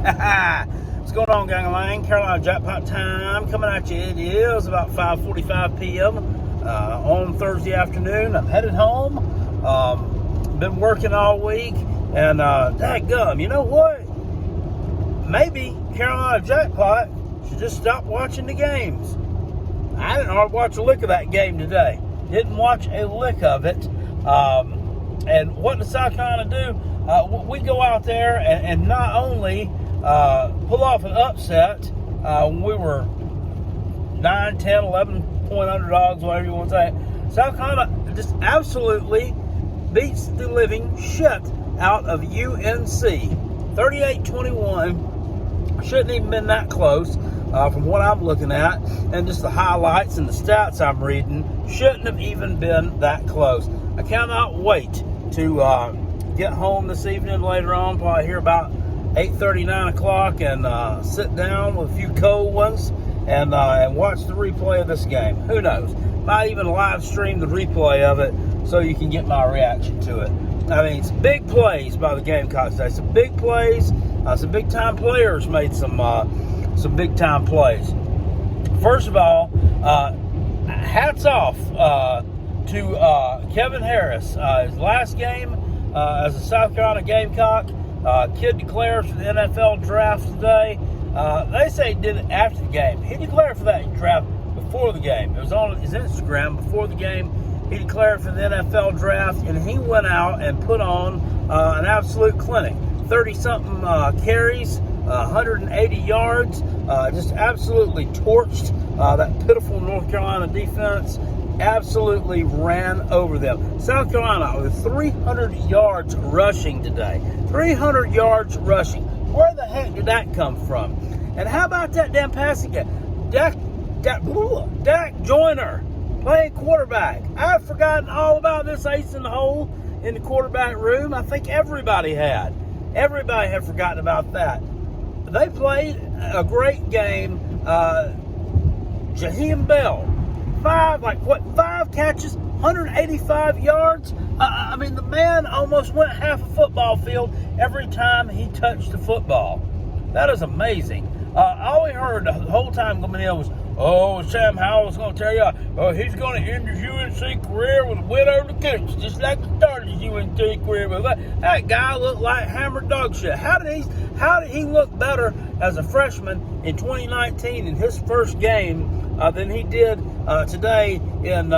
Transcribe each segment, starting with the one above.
What's going on, gang of Lang? Carolina Jackpot time coming at you. It is about 5:45 p.m. On Thursday afternoon. I'm headed home. Been working all week, and dadgum, you know what? Maybe Carolina Jackpot should just stop watching the games. I didn't hardly watch a lick of that game today. Didn't watch a lick of it. And what does South Carolina do? We go out there and not only pull off an upset when we were 9, 10, 11 point underdogs, whatever you want to say. South Carolina just absolutely beats the living shit out of UNC. 38-21. Shouldn't even been that close from what I'm looking at. And just the highlights and the stats I'm reading shouldn't have even been that close. I cannot wait to get home this evening later on, probably here about 8:30, 9 o'clock, and sit down with a few cold ones and watch the replay of this game. Who knows? Might even live stream the replay of it so you can get my reaction to it. I mean, it's big plays by the Gamecocks today. Some big plays. Some big-time players made some big-time plays. First of all, hats off to Kevin Harris. His last game as a South Carolina Gamecock. Kid declares for the NFL draft today. They say he did it after the game. He declared for that draft before the game. It was on his Instagram before the game. He declared for the NFL draft, and he went out and put on an absolute clinic. 30-something carries, 180 yards, just absolutely torched that pitiful North Carolina defense. Absolutely ran over them. South Carolina with 300 yards rushing today. 300 yards rushing. Where the heck did that come from? And how about that damn passing game? Dak Joyner playing quarterback. I've forgotten all about this ace in the hole in the quarterback room. I think everybody had. Everybody had forgotten about that. They played a great game. Jaheim Bell. 5 catches, 185 yards. I mean, the man almost went half a football field every time he touched the football. That is amazing. All we heard the whole time coming in was, Sam Howell's going to tell you, he's going to end his UNC career with a win over the Cougs, just like he started his UNC career with. That guy looked like hammered dog shit. How did he look better as a freshman in 2019 in his first game than he did today in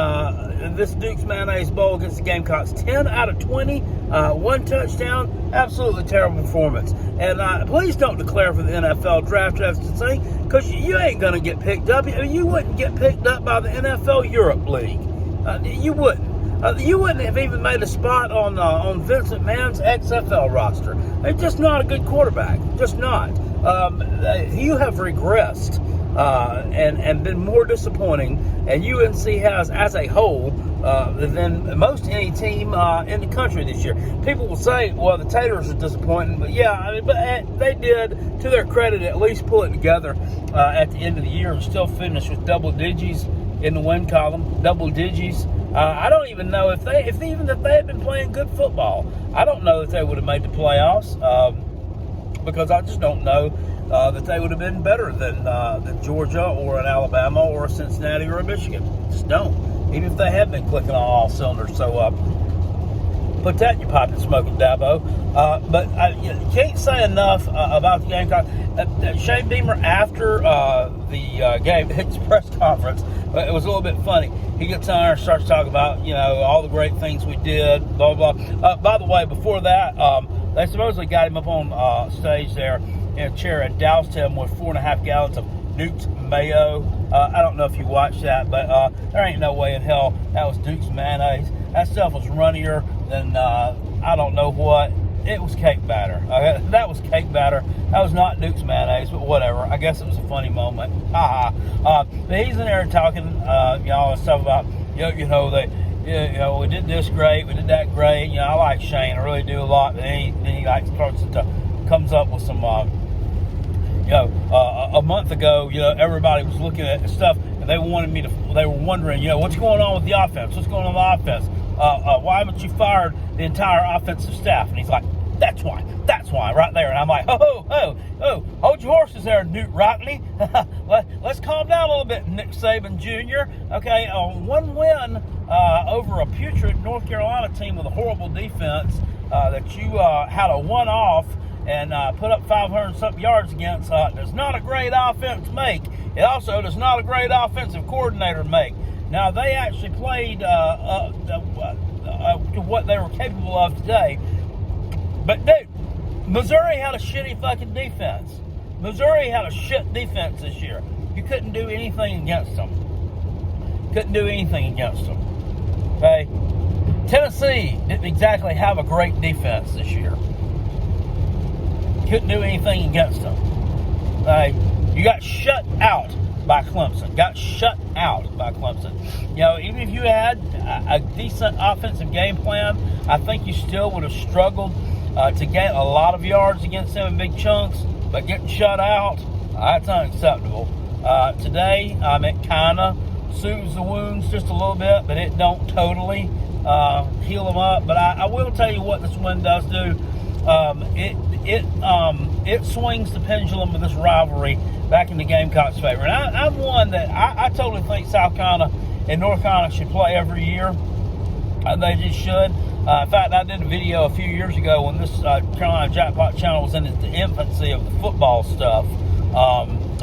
this Duke's Mayonnaise Bowl against the Gamecocks? 10 out of 20, 1 touchdown, absolutely terrible performance. And please don't declare for the NFL draft after the thing, because you ain't going to get picked up. You wouldn't get picked up by the NFL Europe League. You wouldn't. You wouldn't have even made a spot on Vince McMahon's XFL roster. He's just not a good quarterback. Just not. You have regressed and been more disappointing, and UNC has as a whole than most any team in the country this year. People will say, well, the Taters are disappointing, but yeah, but they did, to their credit, at least pull it together at the end of the year and still finish with double digits in the win column. Double digits. I don't even know if they had been playing good football, I don't know that they would have made the playoffs, because I just don't know that they would have been better than Georgia or an Alabama or a Cincinnati or a Michigan. Just don't. Even if they have been clicking on all cylinders. So put that in your pipe and smoke it, Dabo. But you can't say enough about the Gamecocks. Shane Beamer, after the game, his press conference, it was a little bit funny. He gets on there and starts talking about, all the great things we did, blah, blah, blah. By the way, before that, they supposedly got him up on stage there in a chair and doused him with 4.5 gallons of Duke's Mayo. I don't know if you watched that, but there ain't no way in hell that was Duke's mayonnaise. That stuff was runnier than I don't know what. It was cake batter. That was cake batter. That was not Duke's mayonnaise, but whatever. I guess it was a funny moment. But he's in there talking, and stuff about, we did this great, we did that great. I like Shane, I really do a lot. But then he comes up with some, a month ago, everybody was looking at the stuff and they were wondering, what's going on with the offense? What's going on with the offense? Why haven't you fired the entire offensive staff? And he's like, That's why, right there. And I'm like, hold your horses there, Newt Rockley. Let's calm down a little bit, Nick Saban Jr. Okay, one win over a putrid North Carolina team with a horrible defense that you had a one-off and put up 500-something yards against does not a great offense make. It also does not a great offensive coordinator make. Now, they actually played to what they were capable of today. But, dude, Missouri had a shitty fucking defense. Missouri had a shit defense this year. You couldn't do anything against them. Okay? Tennessee didn't exactly have a great defense this year. Couldn't do anything against them. You got shut out by Clemson. You know, even if you had a decent offensive game plan, I think you still would have struggled to get a lot of yards against them in big chunks. But getting shut out, that's unacceptable. Today, it kind of soothes the wounds just a little bit, but it don't totally heal them up. But I will tell you what this win does do. It swings the pendulum of this rivalry back in the Gamecocks' favor. And I'm one that I totally think South Carolina and North Carolina should play every year. They just should. In fact, I did a video a few years ago when this Carolina Jackpot channel was in the infancy of the football stuff.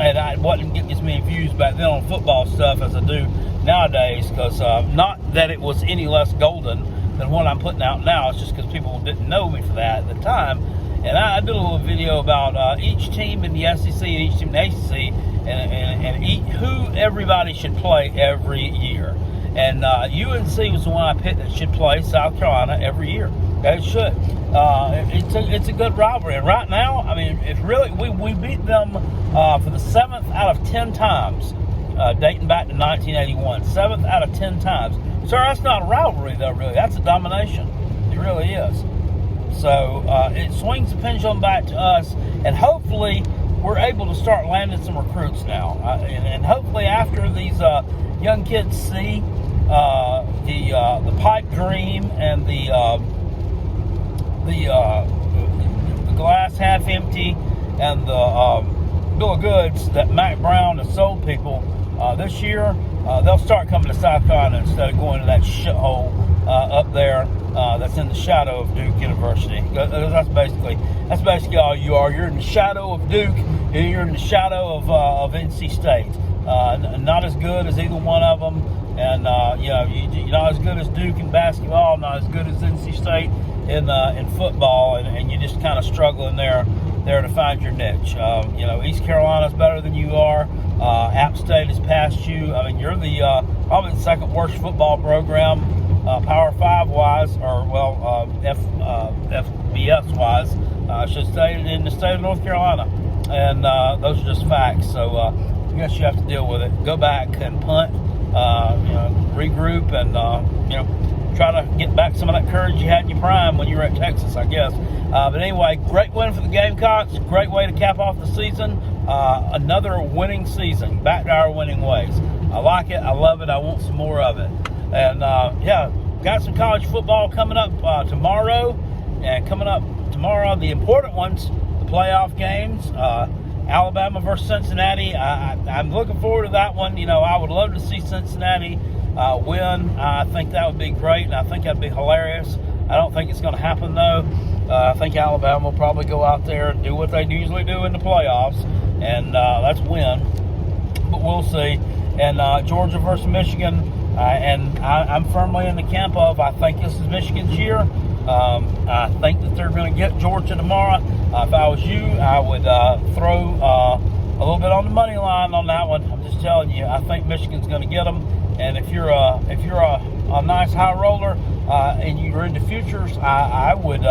And I wasn't getting as many views back then on football stuff as I do nowadays, because not that it was any less golden than what I'm putting out now. It's just because people didn't know me for that at the time. And I did a little video about each team in the SEC and each team in the ACC and who everybody should play every year. And UNC was the one I picked that should play South Carolina every year. It should. It's a good rivalry. And right now, I mean, it's really we beat them for the 7th out of 10 times, dating back to 1981. 7th out of 10 times. Sir, that's not a rivalry, though, really. That's a domination. It really is. So it swings the pendulum back to us, and hopefully we're able to start landing some recruits now. And hopefully after these young kids see the pipe dream and the glass half empty and the bill of goods that Mac Brown has sold people this year, they'll start coming to South Carolina instead of going to that shithole up there that's in the shadow of Duke University. That's basically all you are. You're in the shadow of Duke, and you're in the shadow of NC State. Not as good as either one of them, and you're not as good as Duke in basketball, not as good as NC State in football, and you're just kind of struggling there to find your niche. East Carolina's better than you are. App State has passed you. I mean, you're the probably the second worst football program, Power 5 wise, or FBS wise, I should say, in the state of North Carolina. And those are just facts. So I guess you have to deal with it. Go back and punt, regroup, and try to get back some of that courage you had in your prime when you were at Texas, I guess. But anyway, great win for the Gamecocks. Great way to cap off the season. Another winning season. Back to our winning ways. I like it. I love it. I want some more of it. And, got some college football coming up tomorrow. And coming up tomorrow, the important ones, the playoff games. Alabama versus Cincinnati. I'm looking forward to that one. I would love to see Cincinnati win. I think that would be great, and I think that'd be hilarious. I don't think it's going to happen, though. I think Alabama will probably go out there and do what they usually do in the playoffs, and that's win. But we'll see. And Georgia versus Michigan, and I'm firmly in the camp of I think this is Michigan's year. I think that they're going to get Georgia tomorrow. If I was you, I would throw a little bit on the money line on that one. I'm just telling you, I think Michigan's going to get them. And if you're a nice high roller and you're into futures, I would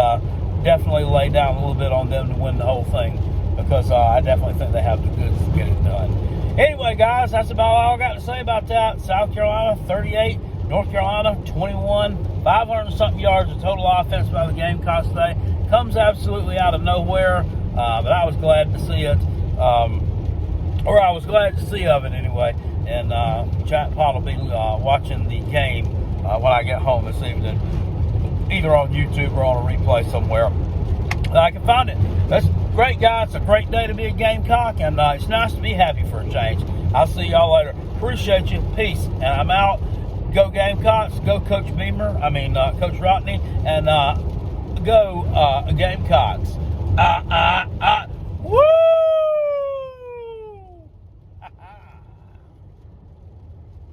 definitely lay down a little bit on them to win the whole thing, because I definitely think they have the goods to get it done. Anyway, guys, that's about all I got to say about that. South Carolina 38, North Carolina 21, 500-something yards of total offense by the Gamecocks today. Comes absolutely out of nowhere, but I was glad to see it, or I was glad to see of it anyway. And Jackpot will be watching the game when I get home this evening, either on YouTube or on a replay somewhere. I can find it. That's great, guys. It's a great day to be a Gamecock, and it's nice to be happy for a change. I'll see y'all later. Appreciate you. Peace. And I'm out. Go Gamecocks. Go Coach Coach Rodney. And go Gamecocks.